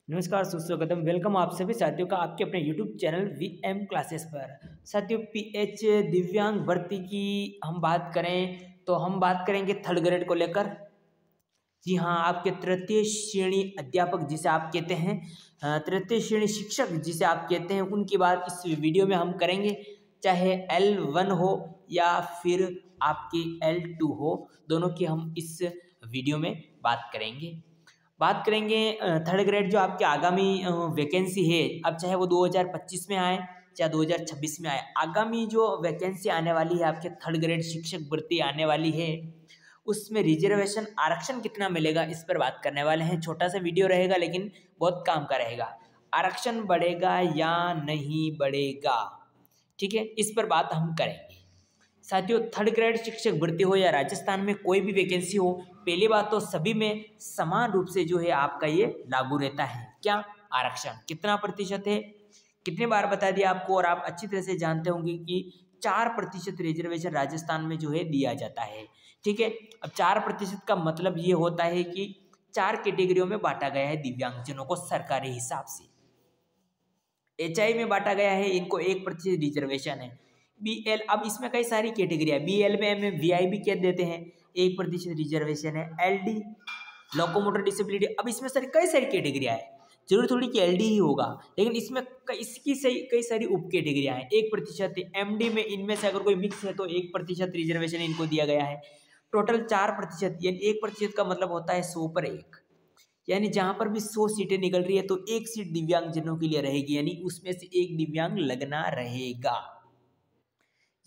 नमस्कार सुस्वागतम वेलकम आप सभी साथियों का आपके अपने यूट्यूब चैनल वीएम क्लासेस पर। साथियों पीएच दिव्यांग भर्ती की हम बात करें तो हम बात करेंगे थर्ड ग्रेड को लेकर। जी हाँ, आपके तृतीय श्रेणी अध्यापक जिसे आप कहते हैं, तृतीय श्रेणी शिक्षक जिसे आप कहते हैं, उनकी बात इस वीडियो में हम करेंगे। चाहे L1 हो या फिर आपकी L2 हो, दोनों की हम इस वीडियो में बात करेंगे। बात करेंगे थर्ड ग्रेड जो आपकी आगामी वैकेंसी है, अब चाहे वो 2025 में आए चाहे 2026 में आए, आगामी जो वैकेंसी आने वाली है आपके थर्ड ग्रेड शिक्षक भर्ती आने वाली है, उसमें रिजर्वेशन आरक्षण कितना मिलेगा इस पर बात करने वाले हैं। छोटा सा वीडियो रहेगा लेकिन बहुत काम का रहेगा। आरक्षण बढ़ेगा या नहीं बढ़ेगा, ठीक है, इस पर बात हम करेंगे। साथियों थर्ड ग्रेड शिक्षक भर्ती हो या राजस्थान में कोई भी वैकेंसी हो, पहली बात तो सभी में समान रूप से जो है आपका ये लागू रहता है। क्या? आरक्षण कितना प्रतिशत है, कितने बार बता दिया आपको, और आप अच्छी तरह से जानते होंगे कि 4% रिजर्वेशन राजस्थान में जो है दिया जाता है। ठीक है, अब 4% का मतलब ये होता है कि 4 कैटेगरियों में बांटा गया है दिव्यांगजनों को सरकारी हिसाब से। HI में बांटा गया है, इनको 1% रिजर्वेशन है। BL, अब इसमें कई सारी कैटेगरी है। BL में हमें VI भी कह देते हैं, 1% रिजर्वेशन है। LD लोकोमोटर डिसेबिलिटी, अब इसमें कई सारी कैटेगरियाँ है। जरूर थोड़ी कि LD ही होगा, लेकिन इसमें इसकी सही कई सारी उप कैटेगरियाँ हैं। 1% MD में, इनमें से अगर कोई मिक्स है तो 1% रिजर्वेशन इनको दिया गया है। टोटल 4%, यानी 1% का मतलब होता है 100 पर 1, यानी जहां पर भी 100 सीटें निकल रही है तो 1 सीट दिव्यांगजनों के लिए रहेगी, यानी उसमें से एक दिव्यांग लगना रहेगा।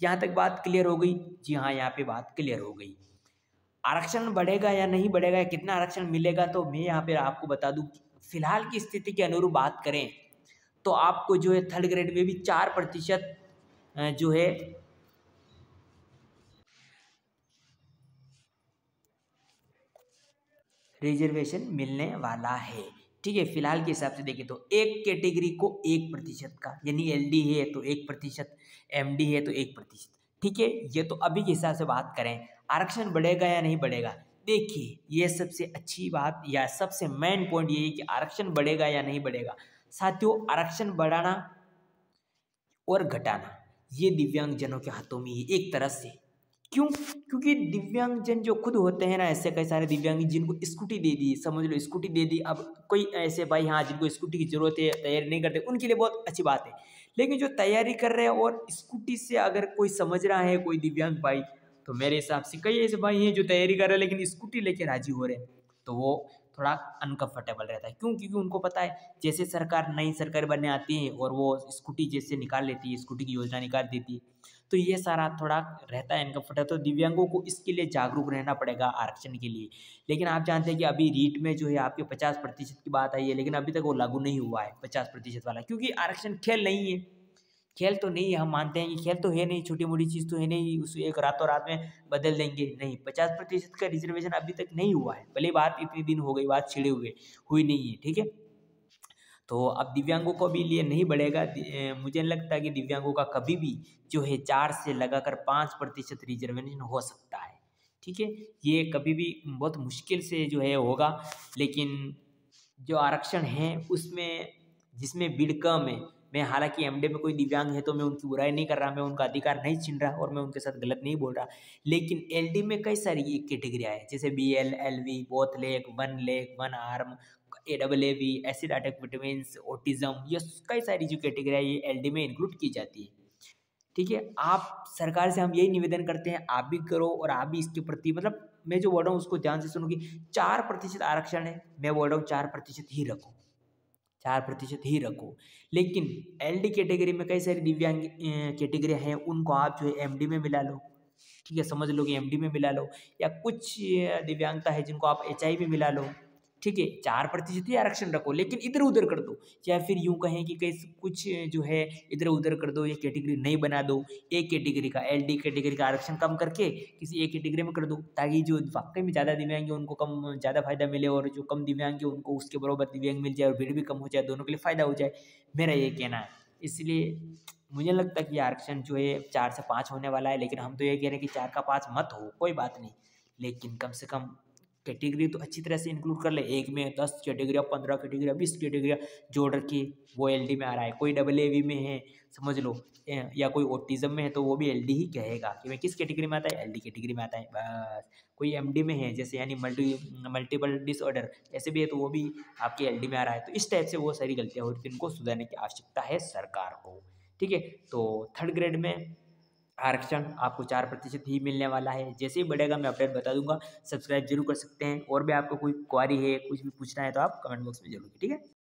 यहां तक बात क्लियर हो गई? जी हाँ, यहाँ पे बात क्लियर हो गई। आरक्षण बढ़ेगा या नहीं बढ़ेगा, या कितना आरक्षण मिलेगा, तो मैं यहाँ पे आपको बता दूं, फिलहाल की स्थिति के अनुरूप बात करें तो आपको जो है थर्ड ग्रेड में भी 4% जो है रिजर्वेशन मिलने वाला है। ठीक है, फिलहाल के हिसाब से देखें तो एक कैटेगरी को 1% का, यानी LD है तो 1%, MD है तो 1%। ठीक है, ये तो अभी के हिसाब से बात करें आरक्षण बढ़ेगा या नहीं बढ़ेगा। देखिए, ये सबसे अच्छी बात या सबसे मेन पॉइंट ये है कि आरक्षण बढ़ेगा या नहीं बढ़ेगा। साथियों आरक्षण बढ़ाना और घटाना ये दिव्यांगजनों के हाथों में ही एक तरह से। क्यों? क्योंकि दिव्यांगजन जो खुद होते हैं ना, ऐसे कई सारे दिव्यांग जिनको स्कूटी दे दी, समझ लो स्कूटी दे दी। अब कोई ऐसे भाई हाँ जिनको स्कूटी की जरूरत है, तैयारी नहीं करते, उनके लिए बहुत अच्छी बात है। लेकिन जो तैयारी कर रहे हैं और स्कूटी से अगर कोई समझ रहा है, कोई दिव्यांग भाई, तो मेरे हिसाब से कई ऐसे भाई हैं जो तैयारी कर रहे हैं लेकिन स्कूटी लेके राजी हो रहे हैं, तो वो थोड़ा अनकंफर्टेबल रहता है। क्यों? क्योंकि उनको पता है जैसे सरकार नई सरकार बनने आती है और वो स्कूटी जैसे निकाल लेती है, स्कूटी की योजना निकाल देती है, तो ये सारा थोड़ा रहता है अनकंफर्टेबल। तो दिव्यांगों को इसके लिए जागरूक रहना पड़ेगा आरक्षण के लिए। लेकिन आप जानते हैं कि अभी रीट में जो है आपके 50% की बात आई है, लेकिन अभी तक वो लागू नहीं हुआ है 50% वाला, क्योंकि आरक्षण खेल नहीं है। खेल तो नहीं है, हम मानते हैं कि खेल तो है नहीं, छोटी मोटी चीज़ तो है नहीं, उस एक रातों रात में बदल देंगे, नहीं। 50% का रिजर्वेशन अभी तक नहीं हुआ है, भले बात इतनी दिन हो गई, बात छिड़े हुए हुई नहीं है। ठीक है, तो अब दिव्यांगों को भी लिए नहीं बढ़ेगा। मुझे नहीं लगता कि दिव्यांगों का कभी भी जो है 4 से लगाकर 5% रिजर्वेशन हो सकता है। ठीक है, ये कभी भी बहुत मुश्किल से जो है होगा। लेकिन जो आरक्षण है उसमें, जिसमें भीड़ कम है, मैं हालांकि एमडे में कोई दिव्यांग है तो मैं उनकी बुराई नहीं कर रहा, मैं उनका अधिकार नहीं छीन रहा और मैं उनके साथ गलत नहीं बोल रहा। लेकिन एलडी में कई सारी कैटेगरियाँ हैं, जैसे BL, LV, both leg, one arm, AAAV, acid attack vitamin, autism, ये कई सारी जो कैटेगरी है ये LD में इंक्लूड की जाती है। ठीक है, आप सरकार से हम यही निवेदन करते हैं, आप भी करो और आप भी इसके प्रति, मतलब मैं जो बोल रहा हूँ उसको ध्यान से सुनो कि 4% आरक्षण है, मैं बोल रहा हूँ 4% ही रखो, 4% ही रखो। लेकिन LD कैटेगरी में कई सारी दिव्यांग कैटेगरी हैं, उनको आप जो है MD में मिला लो। ठीक है, समझ लो कि MD में मिला लो, या कुछ दिव्यांगता है जिनको आप HI में मिला लो। ठीक है, 4% ही आरक्षण रखो, लेकिन इधर उधर कर दो, या फिर यूं कहें कि कई कुछ जो है इधर उधर कर दो, ये कैटेगरी नहीं बना दो। एक कैटेगरी का, LD कैटेगरी का आरक्षण कम करके किसी एक कैटेगरी में कर दो, ताकि जो वाकई में ज़्यादा दिव्यांग है उनको कम ज़्यादा फायदा मिले, और जो कम दिव्यांग है उनको उसके बराबर दिव्यांग मिल जाए और भीड़ भी कम हो जाए, दोनों के लिए फायदा हो जाए, मेरा ये कहना है। इसलिए मुझे लगता है कि आरक्षण जो है 4 से 5 होने वाला है, लेकिन हम तो ये कह रहे हैं कि 4 का 5 मत हो, कोई बात नहीं, लेकिन कम से कम कैटेगरी तो अच्छी तरह से इंक्लूड कर ले, एक में 10 कैटेगरी, 15 कैटेगरी, 20 कैटेगरी जोड़ रखी, वो एलडी में आ रहा है। कोई डबल एवी में है समझ लो, या कोई ऑटिज्म में है तो वो भी एलडी ही कहेगा कि मैं किस कैटेगरी में आता है, एलडी कैटेगरी में आता है बस। कोई एमडी में है जैसे यानी मल्टीपल डिसऑर्डर ऐसे भी है तो वो भी आपके एलडी में आ रहा है। तो इस टाइप से वो सारी गलतियाँ होती हैं, इनको सुधारने की आवश्यकता है सरकार को। ठीक है, तो थर्ड ग्रेड में आरक्षण आपको 4% ही मिलने वाला है। जैसे ही बढ़ेगा मैं अपडेट बता दूंगा। सब्सक्राइब जरूर कर सकते हैं, और भी आपको कोई क्वारी है, कुछ भी पूछना है तो आप कमेंट बॉक्स में जरूर, ठीक है।